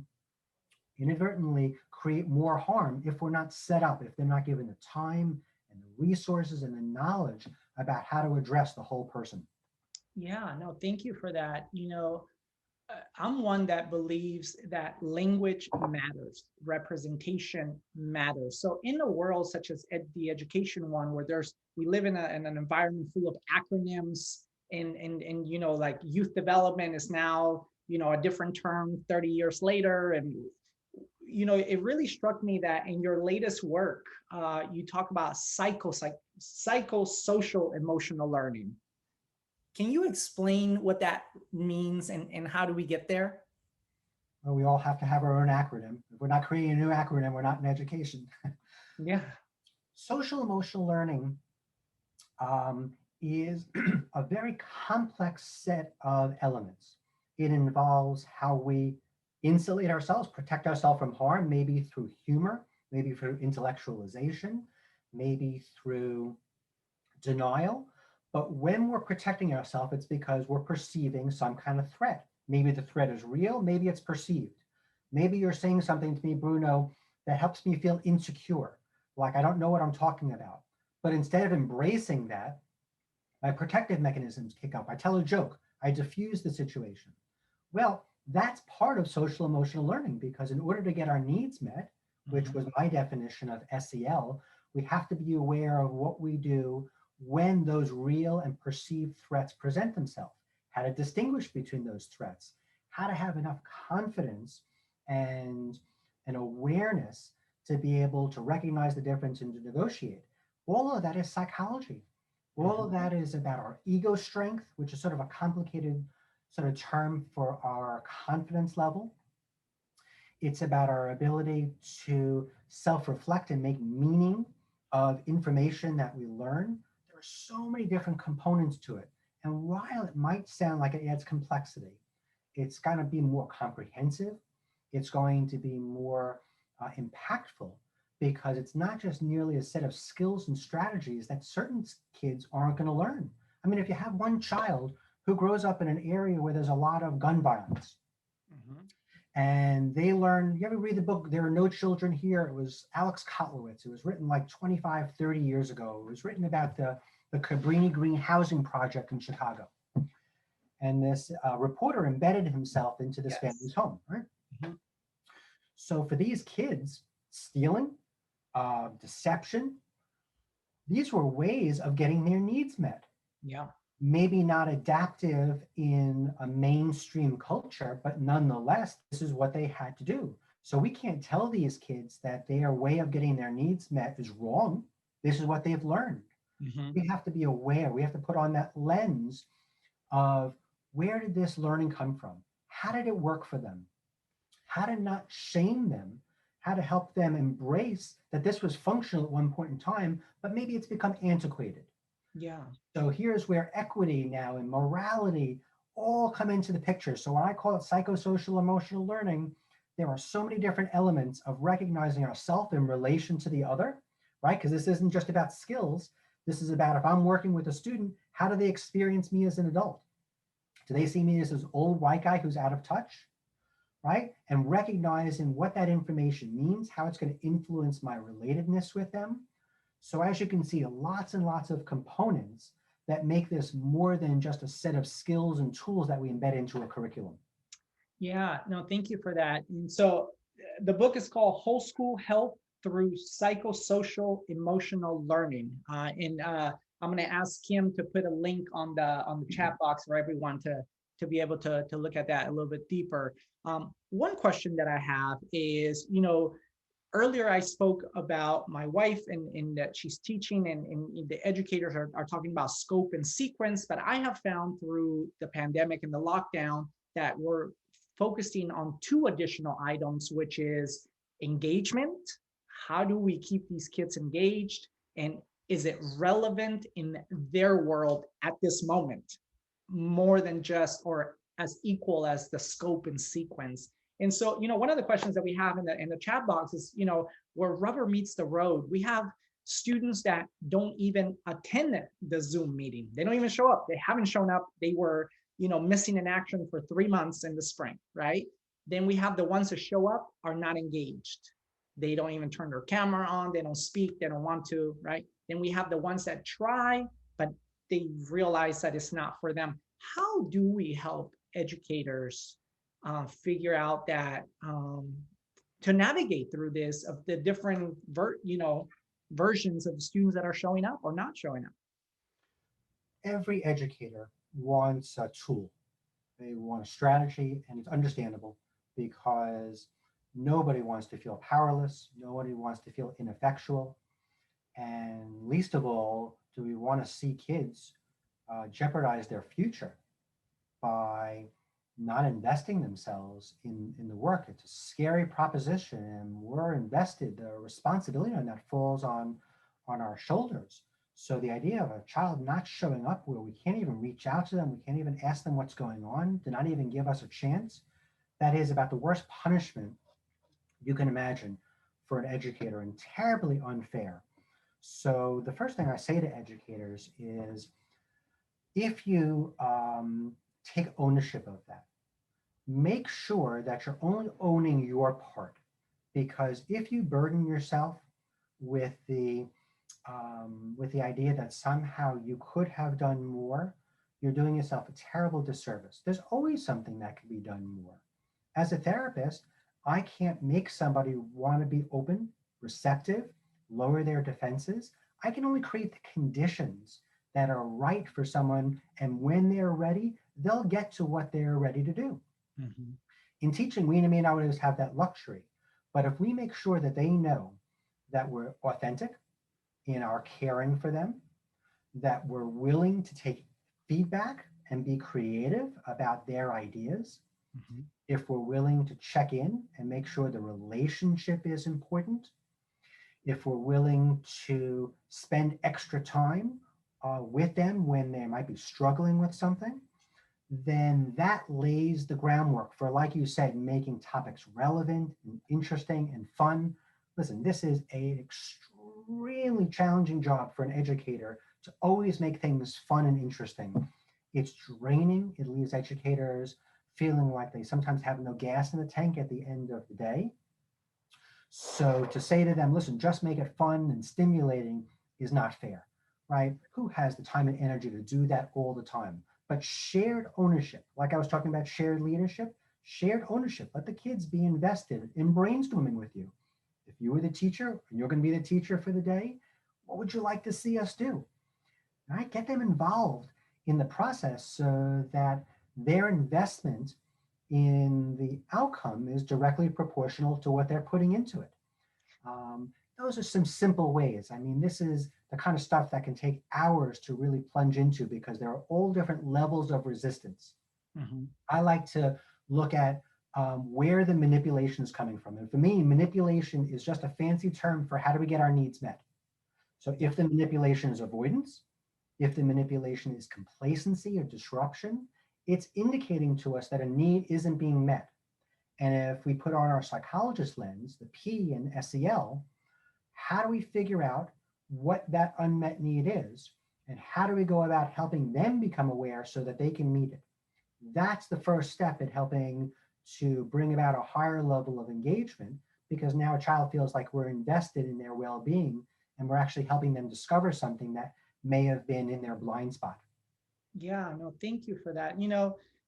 inadvertently create more harm if we're not set up, if they're not given the time and the resources and the knowledge about how to address the whole person.
Yeah, no, thank you for that. I'm one that believes that language matters, representation matters. So in a world such as the education one, where we live in an environment full of acronyms, and like youth development is now a different term 30 years later, and it really struck me that in your latest work, you talk about psychosocial emotional learning. Can you explain what that means and how do we get there?
Well, we all have to have our own acronym. If we're not creating a new acronym, we're not in education.
Yeah.
Social emotional learning is a very complex set of elements. It involves how we insulate ourselves, protect ourselves from harm, maybe through humor, maybe through intellectualization, maybe through denial. But when we're protecting ourselves, it's because we're perceiving some kind of threat. Maybe the threat is real, maybe it's perceived. Maybe you're saying something to me, Bruno, that helps me feel insecure, like I don't know what I'm talking about. But instead of embracing that, my protective mechanisms kick up. I tell a joke, I diffuse the situation. Well, that's part of social emotional learning because in order to get our needs met, which was my definition of SEL, we have to be aware of what we do when those real and perceived threats present themselves, how to distinguish between those threats, how to have enough confidence and an awareness to be able to recognize the difference and to negotiate. All of that is psychology. All of that is about our ego strength, which is sort of a complicated sort of term for our confidence level. It's about our ability to self-reflect and make meaning of information that we learn. There are so many different components to it. And while it might sound like it adds complexity, it's going to be more comprehensive. It's going to be more impactful because it's not just nearly a set of skills and strategies that certain kids aren't going to learn. I mean, if you have one child who grows up in an area where there's a lot of gun violence, and they learn, you ever read the book, There Are No Children Here? It was Alex Kotlowitz. It was written like 25, 30 years ago. It was written about the Cabrini Green housing project in Chicago. And this reporter embedded himself into this family's home, right? So for these kids, stealing, deception, these were ways of getting their needs met.
Yeah.
Maybe not adaptive in a mainstream culture, but nonetheless, this is what they had to do. So we can't tell these kids that their way of getting their needs met is wrong. This is what they've learned. We have to be aware. We have to put on that lens of where did this learning come from? How did it work for them? How to not shame them, how to help them embrace that this was functional at one point in time, but maybe it's become antiquated.
Yeah.
So here's where equity now and morality all come into the picture. So when I call it psychosocial emotional learning, there are so many different elements of recognizing ourselves in relation to the other, right? Because this isn't just about skills. This is about, if I'm working with a student, how do they experience me as an adult? Do they see me as this old white guy who's out of touch? Right? And recognizing what that information means, how it's going to influence my relatedness with them. So as you can see, lots and lots of components that make this more than just a set of skills and tools that we embed into a curriculum.
Yeah, no, thank you for that. And so the book is called Whole School Health Through Psychosocial Emotional Learning. I'm going to ask Kim to put a link on the chat box for everyone to be able to look at that a little bit deeper. One question that I have is, earlier I spoke about my wife and that she's teaching and the educators are talking about scope and sequence, but I have found through the pandemic and the lockdown that we're focusing on two additional items, which is engagement. How do we keep these kids engaged? And is it relevant in their world at this moment? More than just or as equal as the scope and sequence. And so, one of the questions that we have in the chat box is, where rubber meets the road. We have students that don't even attend the Zoom meeting. They don't even show up. They haven't shown up. They were, missing in action for 3 months in the spring, right? Then we have the ones that show up are not engaged. They don't even turn their camera on. They don't speak. They don't want to, right? Then we have the ones that try, but they realize that it's not for them. How do we help educators figure out that to navigate through this of the different versions of students that are showing up or not showing up?
Every educator wants a tool. They want a strategy, and it's understandable because nobody wants to feel powerless. Nobody wants to feel ineffectual. And least of all, do we want to see kids jeopardize their future by not investing themselves in the work. It's a scary proposition, and we're invested. The responsibility on that falls on our shoulders. So the idea of a child not showing up where we can't even reach out to them, we can't even ask them what's going on, to not even give us a chance, that is about the worst punishment you can imagine for an educator, and terribly unfair. So the first thing I say to educators is, if you take ownership of that, make sure that you're only owning your part. Because if you burden yourself with the idea that somehow you could have done more, you're doing yourself a terrible disservice. There's always something that could be done more. As a therapist, I can't make somebody want to be open, receptive, lower their defenses. I can only create the conditions that are right for someone, and when they're ready, they'll get to what they're ready to do. Mm-hmm. In teaching, we may not always have that luxury, but if we make sure that they know that we're authentic in our caring for them, that we're willing to take feedback and be creative about their ideas, mm-hmm. if we're willing to check in and make sure the relationship is important, if we're willing to spend extra time with them when they might be struggling with something, then that lays the groundwork for, like you said, making topics relevant and interesting and fun Listen, this is an extremely challenging job for an educator to always make things fun and interesting. It's draining. It leaves educators feeling like they sometimes have no gas in the tank at the end of the day. So to say to them, listen, just make it fun and stimulating is not fair, right? Who has the time and energy to do that all the time? But shared ownership, like I was talking about shared leadership, shared ownership, let the kids be invested in brainstorming with you. If you were the teacher and you're going to be the teacher for the day, what would you like to see us do? Right? Get them involved in the process so that their investment in the outcome is directly proportional to what they're putting into it. Those are some simple ways. I mean, this is the kind of stuff that can take hours to really plunge into because there are all different levels of resistance.
Mm-hmm.
I like to look at where the manipulation is coming from. And for me, manipulation is just a fancy term for how do we get our needs met. So if the manipulation is avoidance, if the manipulation is complacency or disruption, it's indicating to us that a need isn't being met. And if we put on our psychologist lens, the P in SEL, how do we figure out what that unmet need is? And how do we go about helping them become aware so that they can meet it? That's the first step in helping to bring about a higher level of engagement, because now a child feels like we're invested in their well-being and we're actually helping them discover something that may have been in their blind spot.
Yeah, no, thank you for that.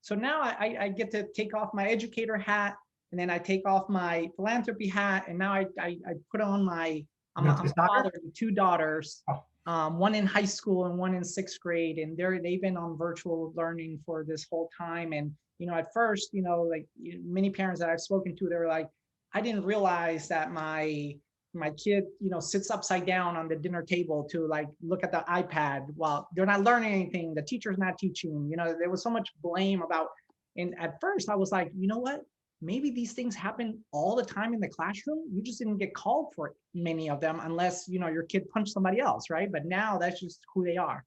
So now I get to take off my educator hat, and then I take off my philanthropy hat, and now I put on I'm a father of 2 daughters, one in high school and one in 6th grade, and they've been on virtual learning for this whole time. And at first, like many parents that I've spoken to, they were like, I didn't realize that my kid, sits upside down on the dinner table to like look at the iPad while they're not learning anything. The teacher's not teaching. There was so much blame about. And at first, I was like, you know what? Maybe these things happen all the time in the classroom. You just didn't get called for many of them unless your kid punched somebody else, right? But now that's just who they are.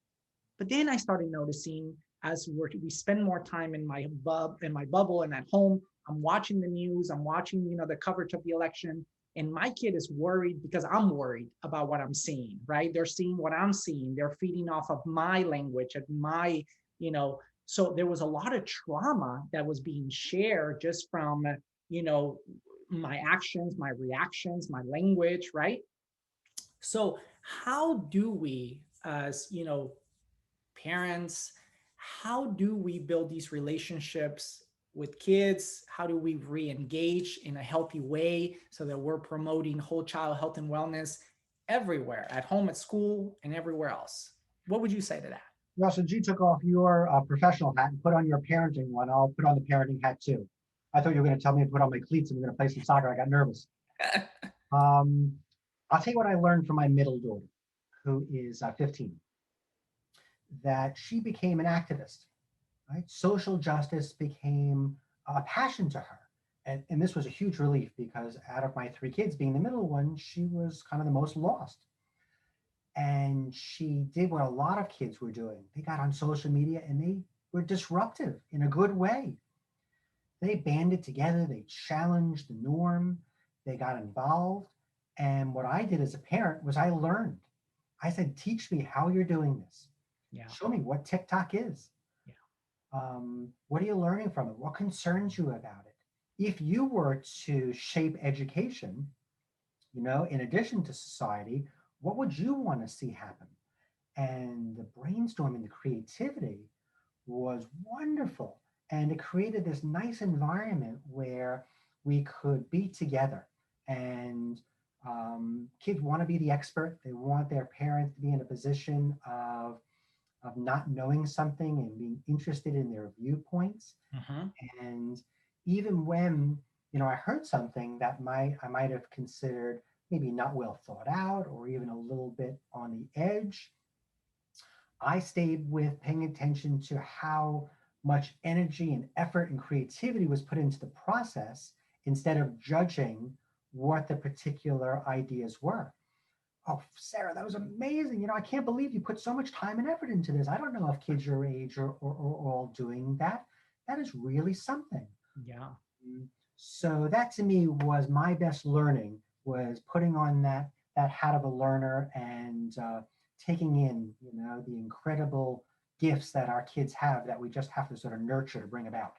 But then I started noticing as we spend more time in my bubble and at home, I'm watching the news, I'm watching the coverage of the election. And my kid is worried because I'm worried about what I'm seeing, right? They're seeing what I'm seeing. They're feeding off of my language and my, so there was a lot of trauma that was being shared just from, my actions, my reactions, my language, right? So how do we, as, parents, how do we build these relationships with kids? How do we re-engage in a healthy way so that we're promoting whole child health and wellness everywhere, at home, at school, and everywhere else? What would you say to that?
Well, since you took off your professional hat and put on your parenting one, I'll put on the parenting hat too. I thought you were going to tell me to put on my cleats and we're going to play some soccer. I got nervous. I'll tell you what I learned from my middle daughter, who is 15, that she became an activist. Right? Social justice became a passion to her. And this was a huge relief because out of my 3 kids, being the middle one, she was kind of the most lost. And she did what a lot of kids were doing. They got on social media and they were disruptive in a good way. They banded together, they challenged the norm, they got involved. And what I did as a parent was I learned. I said, teach me how you're doing this.
Yeah.
Show me what TikTok is. What are you learning from it? What concerns you about it? If you were to shape education, in addition to society, what would you want to see happen? And the brainstorming, the creativity was wonderful. And it created this nice environment where we could be together. And kids want to be the expert. They want their parents to be in a position of not knowing something and being interested in their viewpoints.
Mm-hmm.
And even when, I heard something that I might have considered maybe not well thought out or even a little bit on the edge, I stayed with paying attention to how much energy and effort and creativity was put into the process instead of judging what the particular ideas were. Oh, Sarah, that was amazing. I can't believe you put so much time and effort into this. I don't know if kids your age are all doing that. That is really something.
Yeah.
So that to me was my best learning, was putting on that hat of a learner and taking in, the incredible gifts that our kids have that we just have to sort of nurture to bring about.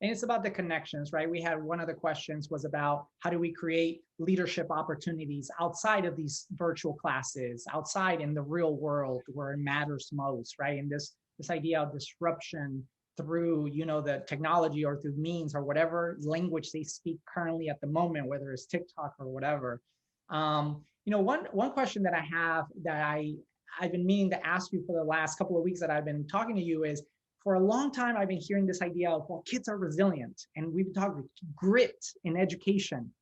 And it's about the connections, right? We had one of the questions was about how do we create leadership opportunities outside of these virtual classes, outside in the real world where it matters most, right? And this idea of disruption through, the technology or through means or whatever language they speak currently at the moment, whether it's TikTok or whatever. One question that I have that I've been meaning to ask you for the last couple of weeks that I've been talking to you is, for a long time, I've been hearing this idea of, well, kids are resilient, and we've been talking grit in education.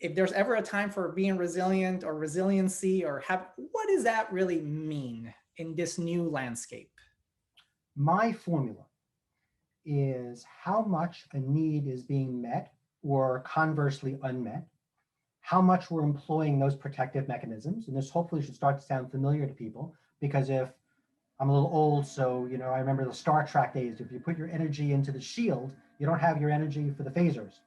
If there's ever a time for being resilient or resiliency what does that really mean in this new landscape?
My formula is how much a need is being met or conversely unmet, how much we're employing those protective mechanisms. And this hopefully should start to sound familiar to people, because if I'm a little old, so, I remember the Star Trek days. If you put your energy into the shield, you don't have your energy for the phasers.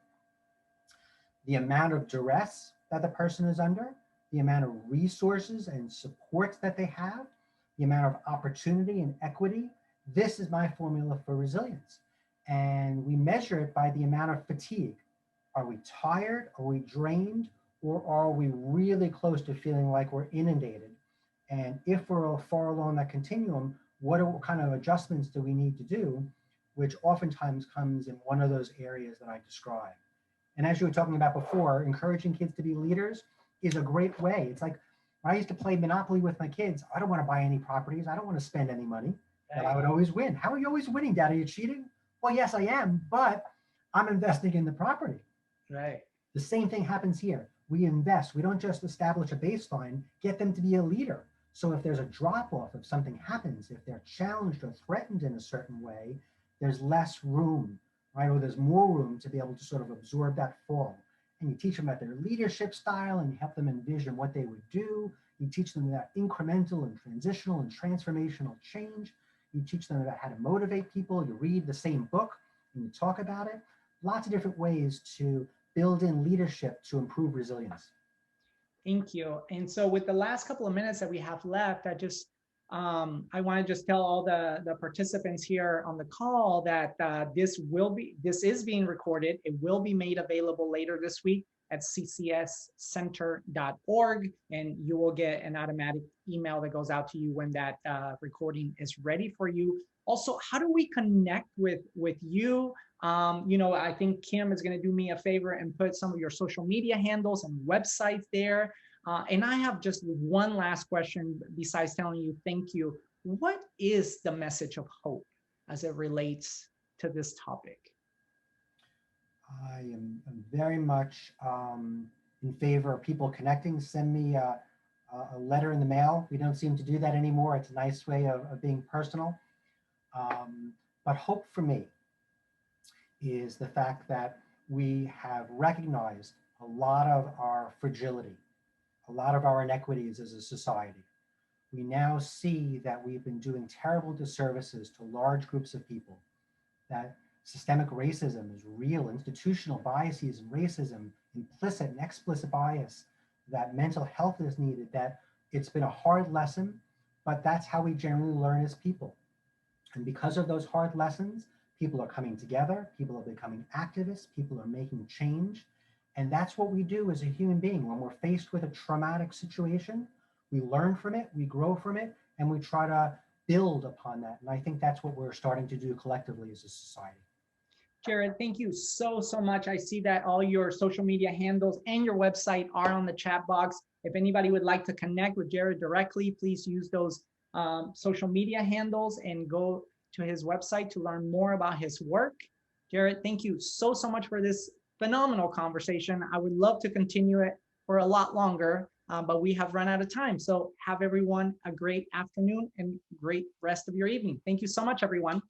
The amount of duress that the person is under, the amount of resources and support that they have, the amount of opportunity and equity, this is my formula for resilience. And we measure it by the amount of fatigue. Are we tired? Are we drained? Or are we really close to feeling like we're inundated? And if we're far along that continuum, what kind of adjustments do we need to do, which oftentimes comes in one of those areas that I described. And as you were talking about before, encouraging kids to be leaders is a great way. It's like when I used to play Monopoly with my kids, I don't want to buy any properties. I don't want to spend any money, but I would always win. How are you always winning, Dad? Are you cheating? Well, yes, I am, but I'm investing in the property.
Right.
The same thing happens here. We invest. We don't just establish a baseline, get them to be a leader. So if there's a drop off, if something happens, if they're challenged or threatened in a certain way, there's less room, right? Or there's more room to be able to sort of absorb that fall. And you teach them about their leadership style and you help them envision what they would do. You teach them about incremental and transitional and transformational change. You teach them about how to motivate people. You read the same book and you talk about it. Lots of different ways to build in leadership to improve resilience.
Thank you. And so with the last couple of minutes that we have left, I want to just tell all the participants here on the call that this is being recorded. It will be made available later this week at ccscenter.org, and you will get an automatic email that goes out to you when that recording is ready for you. Also, how do we connect with you? I think Kim is going to do me a favor and put some of your social media handles and websites there. And I have just one last question besides telling you thank you. What is the message of hope as it relates to this topic?
I am very much in favor of people connecting. Send me a letter in the mail. We don't seem to do that anymore. It's a nice way of being personal. But hope for me is the fact that we have recognized a lot of our fragility, a lot of our inequities as a society. We now see that we've been doing terrible disservices to large groups of people, that systemic racism is real, institutional biases and racism, implicit and explicit bias, that mental health is needed, that it's been a hard lesson, but that's how we generally learn as people. And because of those hard lessons, people are coming together, people are becoming activists, people are making change. And that's what we do as a human being. When we're faced with a traumatic situation, we learn from it, we grow from it, and we try to build upon that. And I think that's what we're starting to do collectively as a society.
Jared, thank you so much. I see that all your social media handles and your website are on the chat box. If anybody would like to connect with Jared directly, please use those social media handles and go to his website to learn more about his work. Jared, thank you so much for this phenomenal conversation. I would love to continue it for a lot longer, but we have run out of time. So have everyone a great afternoon and great rest of your evening. Thank you so much, everyone.